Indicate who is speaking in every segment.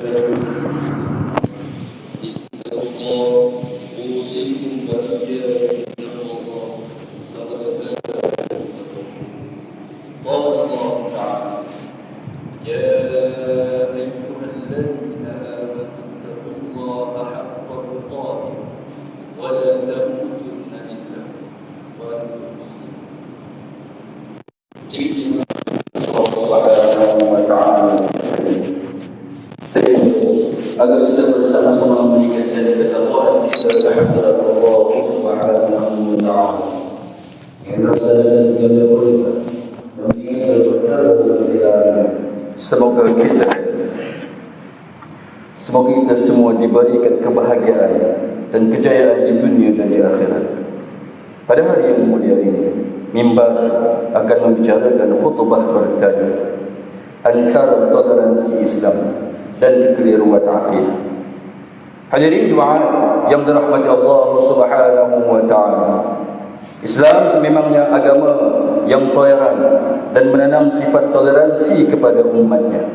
Speaker 1: اتقوا الله أوصيكم وإياي بتقوى الله فقد فاز. قال الله تعالى: يا أيها الذين آمنوا اتقوا الله حق تقاته ولا تموتن إلا وأنتم مسلمون. Subhanahu wa ta'ala, agar kita bersama-sama meningkatkan ketakwaan kita kehadirat Allah Subhanahu wa ta'ala. Yang berasal segala perintah dan meninggalkan perkara kemuliaan. Semoga kita semua diberikan kebahagiaan dan kejayaan di dunia dan di akhirat. Pada hari yang mulia ini, mimbar akan membicarakan khutbah bertajuk antara toleransi Islam dan kekeliruan akidah. Hadirin jemaat yang dirahmati Allah Subhanahu wa ta'ala, Islam sememangnya agama yang toleran dan menanam sifat toleransi kepada umatnya.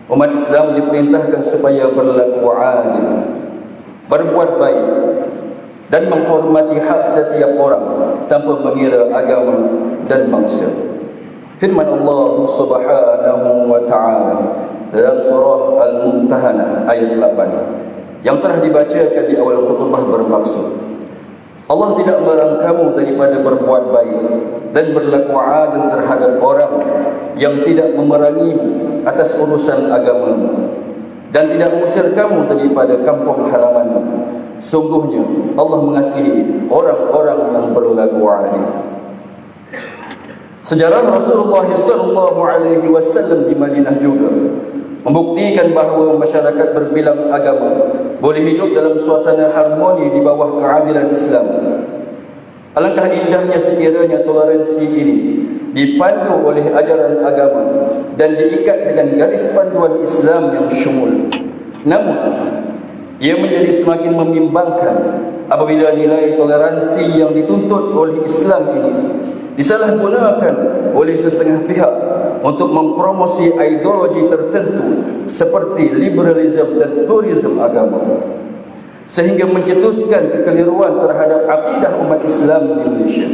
Speaker 1: Umat Islam diperintahkan supaya berlaku adil, berbuat baik dan menghormati hak setiap orang tanpa mengira agama dan bangsa. Firman Allah Subhanahu wa ta'ala dalam surah Al-Mumtahanah ayat 8 yang telah dibacakan di awal khutbah bermaksud, Allah tidak melarang kamu daripada berbuat baik dan berlaku adil terhadap orang yang tidak memerangi atas urusan agama dan tidak mengusir kamu daripada kampung halaman. Sungguhnya Allah mengasihi orang-orang yang berlaku adil. Sejarah Rasulullah SAW di Madinah juga membuktikan bahawa masyarakat berbilang agama boleh hidup dalam suasana harmoni di bawah keadilan Islam. Alangkah indahnya sekiranya toleransi ini dipandu oleh ajaran agama dan diikat dengan garis panduan Islam yang syumul. Namun ia menjadi semakin membimbangkan apabila nilai toleransi yang dituntut oleh Islam ini disalahgunakan oleh sesetengah pihak untuk mempromosi ideologi tertentu seperti liberalisme dan turisme agama, sehingga mencetuskan kekeliruan terhadap akidah umat Islam di Malaysia.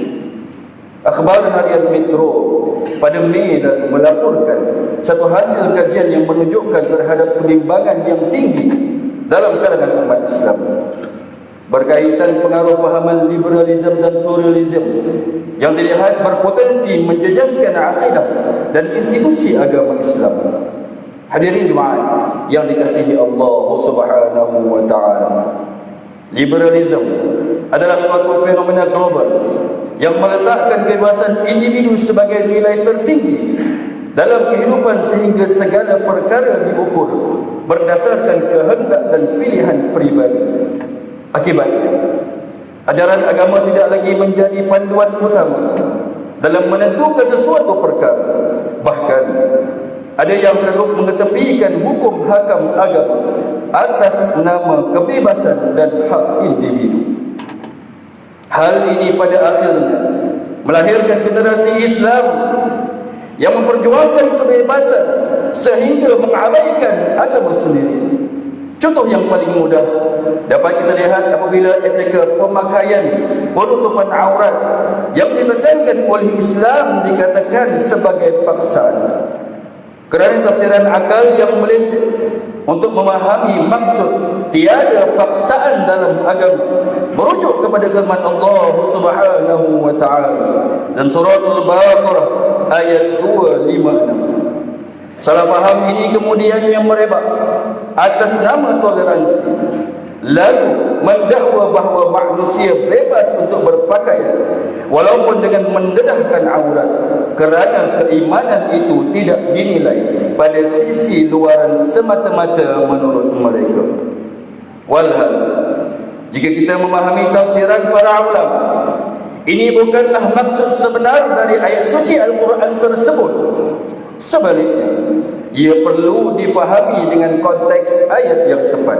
Speaker 1: Akhbar harian Metro pada Mei lalu melaporkan satu hasil kajian yang menunjukkan terhadap kebimbangan yang tinggi dalam kalangan umat Islam berkaitan pengaruh fahaman liberalisme dan pluralisme yang dilihat berpotensi menjejaskan akidah dan institusi agama Islam. Hadirin jemaat yang dikasihi Allah Subhanahu wa ta'ala, liberalisme adalah suatu fenomena global yang meletakkan kebebasan individu sebagai nilai tertinggi dalam kehidupan sehingga segala perkara diukur berdasarkan kehendak dan pilihan pribadi. Akibatnya, ajaran agama tidak lagi menjadi panduan utama dalam menentukan sesuatu perkara. Bahkan ada yang sanggup mengetepikan hukum hakam agama atas nama kebebasan dan hak individu. Hal ini pada akhirnya melahirkan generasi Islam yang memperjuangkan kebebasan sehingga mengabaikan agama sendiri. Contoh yang paling mudah dapat kita lihat apabila etika pemakaian penutupan aurat yang ditekankan oleh Islam dikatakan sebagai paksaan. Kerana tafsiran akal yang meleset untuk memahami maksud tiada paksaan dalam agama merujuk kepada firman Allah Subhanahu wa ta'ala dan surah Al-Baqarah ayat 256. Salah faham ini kemudiannya merebak atas nama toleransi, lalu mendakwa bahawa manusia bebas untuk berpakaian walaupun dengan mendedahkan aurat, kerana keimanan itu tidak dinilai pada sisi luaran semata-mata menurut mereka. Walhal, jika kita memahami tafsiran para ulama, ini bukanlah maksud sebenar dari ayat suci Al-Quran tersebut. Sebaliknya, ia perlu difahami dengan konteks ayat yang tepat.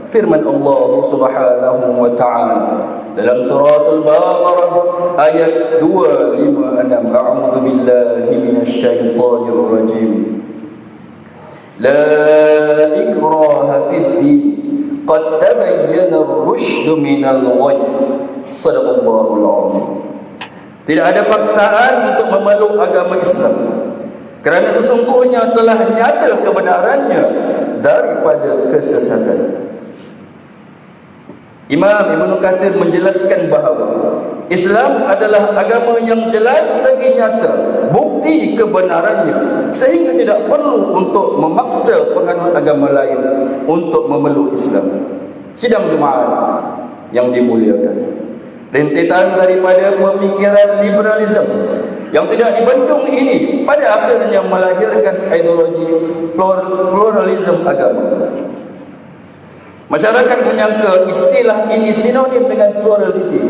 Speaker 1: Firman Allah Subhanahu wa ta'ala dalam surah Al-Baqarah ayat 256, A'udzu billahi minasyaitonir rajim. La ikraha fid din, qad tabayyana ar-rusydu minal ghayy. Shadaqallahul azim. Tidak ada paksaan untuk memeluk agama Islam, kerana sesungguhnya telah nyata kebenarannya daripada kesesatan. Imam Ibn Kathir menjelaskan bahawa Islam adalah agama yang jelas lagi nyata bukti kebenarannya, sehingga tidak perlu untuk memaksa penganut agama lain untuk memeluk Islam. Sidang Jumaat yang dimuliakan, rentetan daripada pemikiran liberalisme yang tidak dibendung ini pada akhirnya melahirkan ideologi pluralisme agama. Masyarakat menyangka istilah ini sinonim dengan plurality,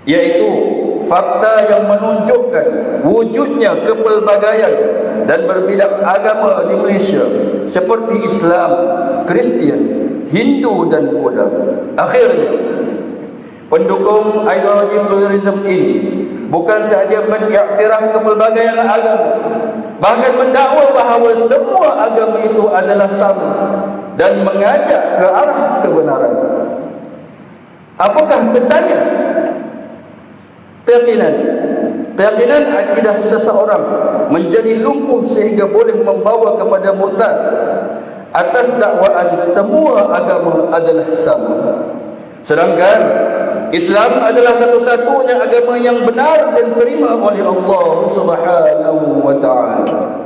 Speaker 1: iaitu fakta yang menunjukkan wujudnya kepelbagaian dan berbidang agama di Malaysia seperti Islam, Kristian, Hindu dan Buddha. Akhirnya, pendukung ideologi pluralisme ini bukan sahaja mengiktiraf kepelbagaian agama, bahkan mendakwa bahawa semua agama itu adalah sama dan mengajak ke arah kebenaran. Apakah kesannya? Keyakinan akidah seseorang menjadi lumpuh sehingga boleh membawa kepada murtad atas dakwaan semua agama adalah sama. Sedangkan Islam adalah satu-satunya agama yang benar dan terima oleh Allah Subhanahu wa taala.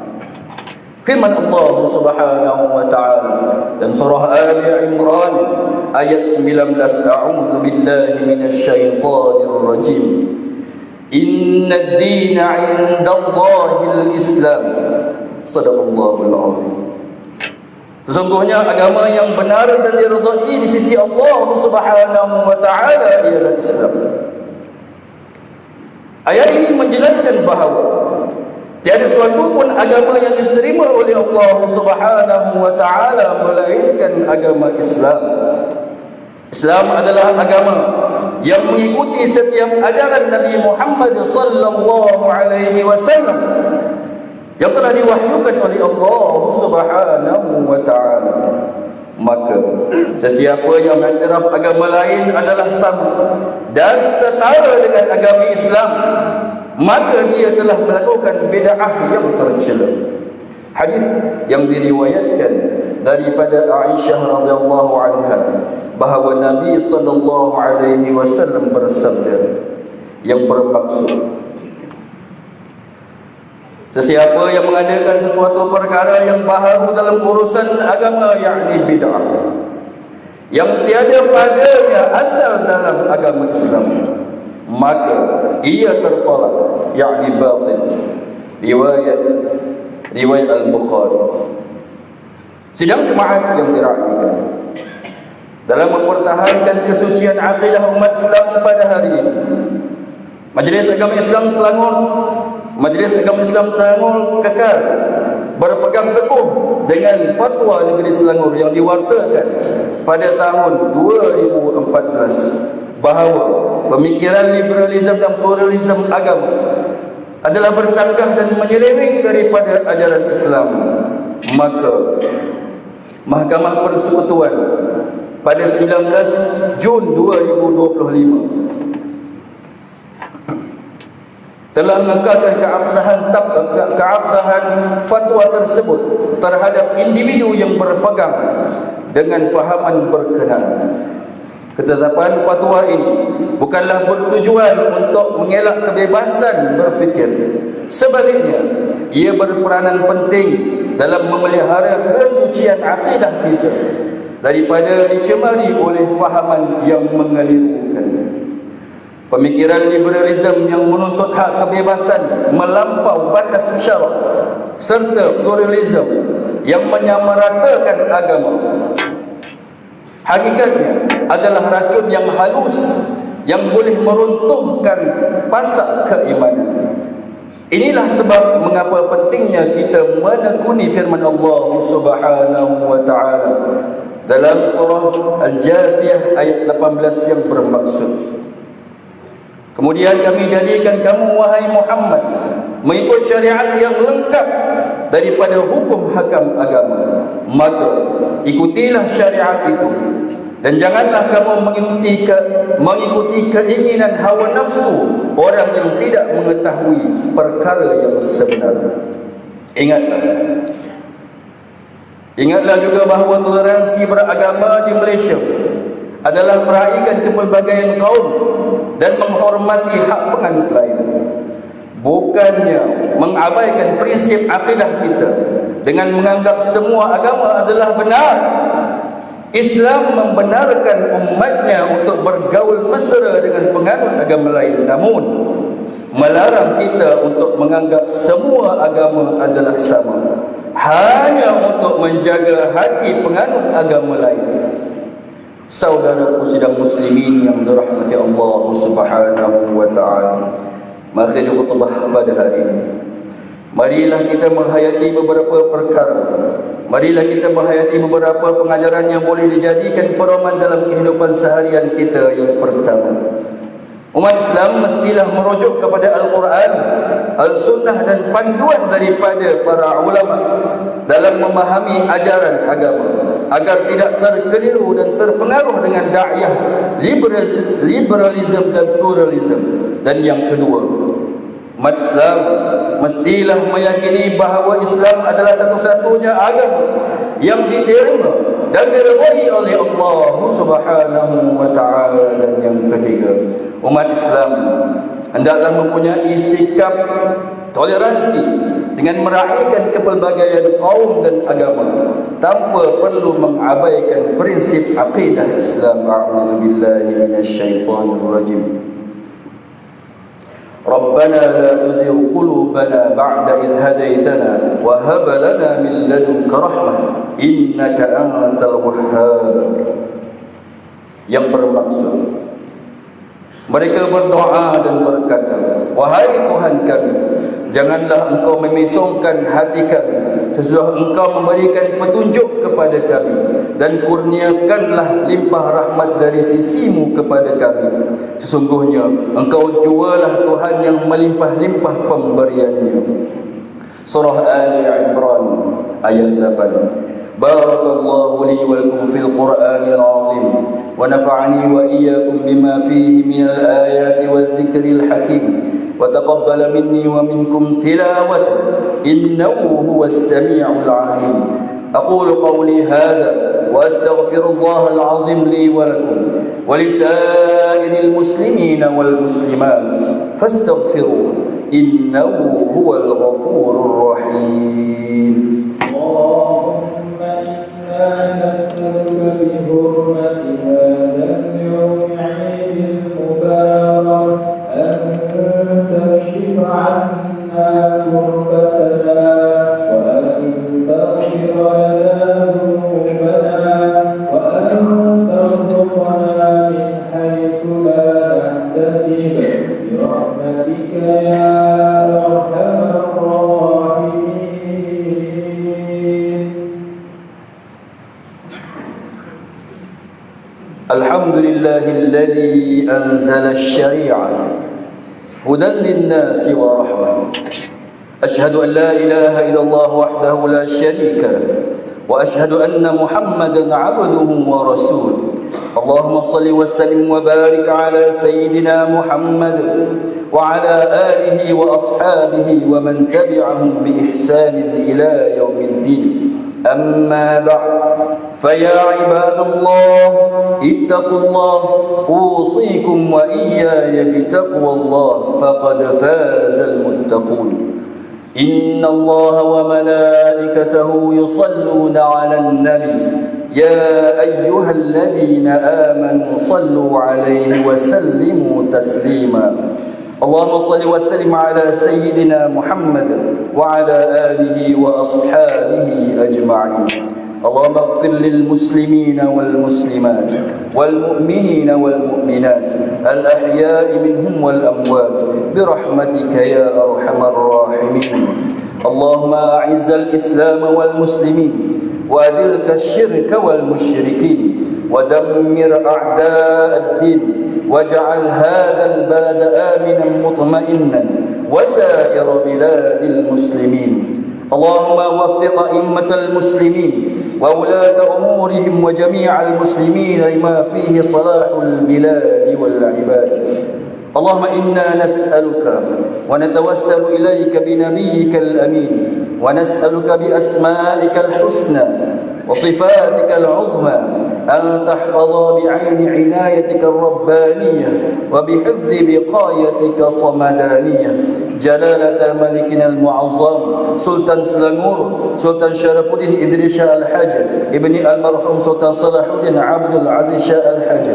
Speaker 1: Firman Allah Subhanahu wa taala dalam surah Ali Imran ayat 19, A'udzu billahi minasyaitonir rajim. Inna ad-dina 'indallahil Islam. Shadaqallahul azim. Sesungguhnya agama yang benar dan diridai di sisi Allah Subhanahu wa taala ialah Islam. Ayat ini menjelaskan bahawa tiada suatu pun agama yang diterima oleh Allah Subhanahu wa taala melainkan agama Islam. Islam adalah agama yang mengikuti setiap ajaran Nabi Muhammad sallallahu alaihi wasallam yang telah diwahyukan oleh Allah Subhanahu wa taala. Maka sesiapa yang mengiktiraf agama lain adalah sama dan setara dengan agama Islam, maka dia telah melakukan bid'ah yang tercela. Hadis yang diriwayatkan daripada Aisyah radhiyallahu anha bahawa Nabi sallallahu alaihi wasallam bersabda yang bermaksud, sesiapa yang mengadakan sesuatu perkara yang baharu dalam urusan agama, yakni bid'ah, yang tiada padanya asal dalam agama Islam, maka ia tertolak, yakni batil. Riwayat Al-Bukhari. Sidang Jumaat yang diraihkan, dalam mempertahankan kesucian akidah umat Islam pada hari ini, Majlis Agama Islam Selangor, Majlis Agama Islam Selangor kekal berpegang teguh dengan fatwa negeri Selangor yang diwartakan pada tahun 2014 bahawa pemikiran liberalisme dan pluralisme agama adalah bercanggah dan menyeleweng daripada ajaran Islam. Maka Mahkamah Persekutuan pada 19 Jun 2025 telah mengekalkan keabsahan fatwa tersebut terhadap individu yang berpegang dengan fahaman berkenaan. Ketetapan fatwa ini bukanlah bertujuan untuk mengelak kebebasan berfikir. Sebaliknya, ia berperanan penting dalam memelihara kesucian akidah kita daripada dicemari oleh fahaman yang mengelirukan. Pemikiran liberalisme yang menuntut hak kebebasan melampau batas syarak serta pluralisme yang menyamaratakan agama, hakikatnya adalah racun yang halus yang boleh meruntuhkan pasak keimanan. Inilah sebab mengapa pentingnya kita menekuni firman Allah Subhanahu wa taala dalam surah Al-Jathiyah ayat 18 yang bermaksud, kemudian kami jadikan kamu wahai Muhammad mengikut syariat yang lengkap daripada hukum hakam agama, maka ikutilah syariat itu, dan janganlah kamu mengikuti keinginan hawa nafsu orang yang tidak mengetahui perkara yang sebenar. Ingatlah juga bahawa toleransi beragama di Malaysia adalah meraihkan kepelbagaian kaum dan menghormati hak penganut lain, bukannya mengabaikan prinsip akidah kita dengan menganggap semua agama adalah benar. Islam membenarkan umatnya untuk bergaul mesra dengan penganut agama lain, namun melarang kita untuk menganggap semua agama adalah sama, hanya untuk menjaga hati penganut agama lain. Saudaraku sidang muslimin yang dirahmati Allah Subhanahu wa taala, mengakhiri khutbah pada hari ini, marilah kita menghayati beberapa perkara. Marilah kita menghayati beberapa pengajaran yang boleh dijadikan pedoman dalam kehidupan seharian kita. Yang pertama, umat Islam mestilah merujuk kepada Al-Quran, Al-Sunnah dan panduan daripada para ulama dalam memahami ajaran agama, agar tidak terkeliru dan terpengaruh dengan da'iyah liberalism dan pluralism. Dan yang kedua, umat Islam mestilah meyakini bahawa Islam adalah satu-satunya agama yang diterima dan diridhai oleh Allah Subhanahu wa taala. Dan yang ketiga, umat Islam hendaklah mempunyai sikap toleransi dengan meraihkan kepelbagaian kaum dan agama tanpa perlu mengabaikan prinsip akidah Islam. A'udzubillahi minasyaitonir rajim. ربنا لا تزغ قلوبنا بعد إذ هديتنا وهب لنا من لدنك رحمة إنك أنت الوهاب. Yang bermaksud, mereka berdoa dan berkata, wahai Tuhan kami, janganlah Engkau memisongkan hati kami sesudah Engkau memberikan petunjuk kepada kami, dan kurniakanlah limpah rahmat dari sisi-Mu kepada kami. Sesungguhnya Engkau jualah Tuhan yang melimpah-limpah pemberiannya. Surah Ali Imran ayat 8. Barakallahu li wa lakum fil Qur'anil azim wa nafa'ani wa iyyakum bima fihi minal ayati wadh-dhikril hakim wa taqabbala minni wa minkum tilawatahu innahu huwas sami'ul 'alim. أقول قولي هذا وأستغفر الله العظيم لي ولكم ولسائر المسلمين والمسلمات فاستغفروه إنه هو الغفور الرحيم.
Speaker 2: اللهم إنا نسألك بحرمة هذا اليوم عيد المبارك أن تكشف عنا كربتنا وأن تغفر لنا ذنوبنا وأن ترزقنا من حيث لا نحتسب برحمتك يا أرحم الراحمين.
Speaker 1: الحمد لله الذي أنزل الشريعة هدى للناس ورحمة. أشهد أن لا إله إلا الله وحده لا شريك له وأشهد أن محمدا عبده ورسوله. اللهم صل وسلم وبارك على سيدنا محمد وعلى آله وأصحابه ومن تبعهم بإحسان إلى يوم الدين. أما بعد، فيا عباد الله اتقوا الله، أوصيكم وإياي بتقوى الله فقد فاز المتقون. إن الله وملائكته يصلون على النبي يا أيها الذين آمنوا صلوا عليه وسلموا تسليما. اللهم صل وسلم على سيدنا محمد وعلى آله وأصحابه أجمعين. اللهم اغفر للمسلمين والمسلمات والمؤمنين والمؤمنات الأحياء منهم والأموات برحمتك يا أرحم الراحمين. اللهم أعز الإسلام والمسلمين وأذل الشرك والمشركين ودمر أعداء الدين واجعل هذا البلد آمنا مطمئنا وسائر بلاد المسلمين. اللهم وفق أئمة المسلمين وولاة أمورهم وجميع المسلمين لما فيه صلاح البلاد والعباد. اللهم إنا نسألك ونتوسل إليك بنبيك الأمين، ونسألك بأسمائك الحسنى وصفاتك العظمى أن تحفظ بعين عنايتك الربانية وبحفظ بقايتك صمدانية جلالة ملكنا المعظم سلطان سلانغور سلطان شرف الدين إدريس شاه الحج ابن المرحوم سلطان صلاح الدين عبد العزيز شاه الحج.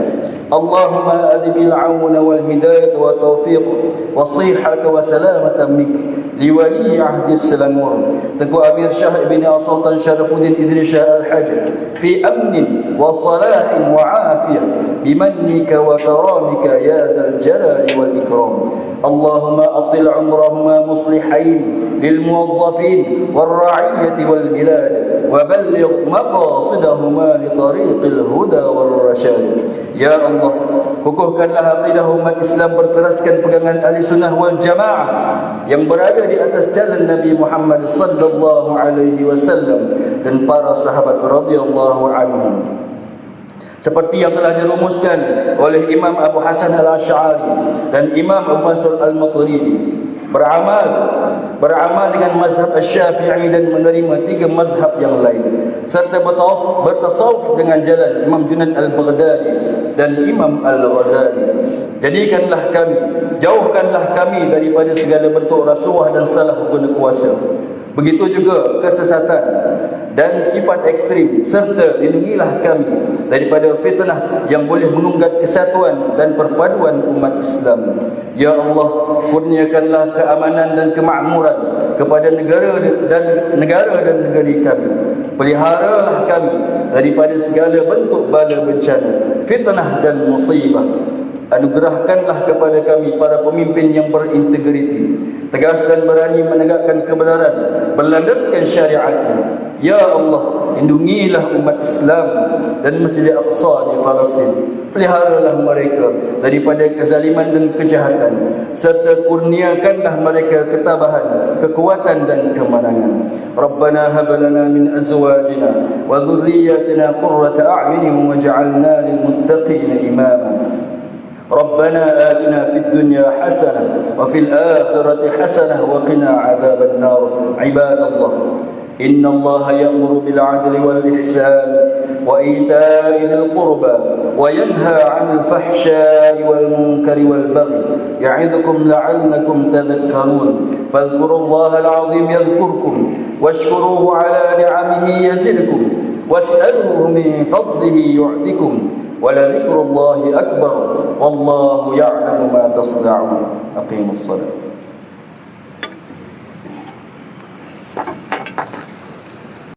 Speaker 1: اللهم أدب العون والهداية والتوفيق والصحة وسلامة منك لولي عهد السلانغور تنكو أمير شاه ابن السلطان شرف الدين إدريس شاه الحج في أمن وصلاح وعافية بمنك وكرامك يا ذا الجلال والإكرام. اللهم أطل عمرهما مصلحين للموظفين والرعية والبلاد وبلغ مقاصدهما لطريق الهدى والرشاد. Ya Allah, kukuhkanlah aqidah umat Islam berteraskan pegangan ahli sunnah wal jamaah yang berada di atas jalan Nabi Muhammad sallallahu alaihi wasallam dan para sahabat radhiyallahu anhum, seperti yang telah dirumuskan oleh Imam Abu Hasan al-Asy'ari dan Imam Abu Mansur al-Maturidi. Beramal dengan mazhab Syafi'i dan menerima 3 mazhab yang lain, serta bertasawuf dengan jalan Imam Junaid al-Baghdadi dan Imam al-Ghazali. Jauhkanlah kami daripada segala bentuk rasuah dan salah guna kuasa, begitu juga kesesatan dan sifat ekstrim, serta lindungilah kami daripada fitnah yang boleh menunggat kesatuan dan perpaduan umat Islam. Ya Allah, kurniakanlah keamanan dan kemakmuran kepada negara dan negeri kami. Peliharalah kami daripada segala bentuk bala bencana, fitnah dan musibah. Anugerahkanlah kepada kami para pemimpin yang berintegriti, tegas dan berani menegakkan kebenaran berlandaskan syariat-Mu. Ya Allah, lindungilah umat Islam dan Masjid Al-Aqsa di Palestin. Peliharalah mereka daripada kezaliman dan kejahatan, serta kurniakanlah mereka ketabahan, kekuatan dan kemenangan. Rabbana hab lana min azwajina wa dhurriyyatina qurrata a'yunin waj'alna lil muttaqina imama. ربنا آتنا في الدنيا حسنة وفي الآخرة حسنة وقنا عذاب النار. عباد الله، إن الله يأمر بالعدل والإحسان وإيتاء ذي القربى وينهى عن الفحشاء والمنكر والبغي يعظكم لعلكم تذكرون. فاذكروا الله العظيم يذكركم واشكروه على نعمه يزدكم واسألوه من فضله يعطكم ولذكر الله أكبر والله يعلم ما تصنعون. أقيموا الصلاة.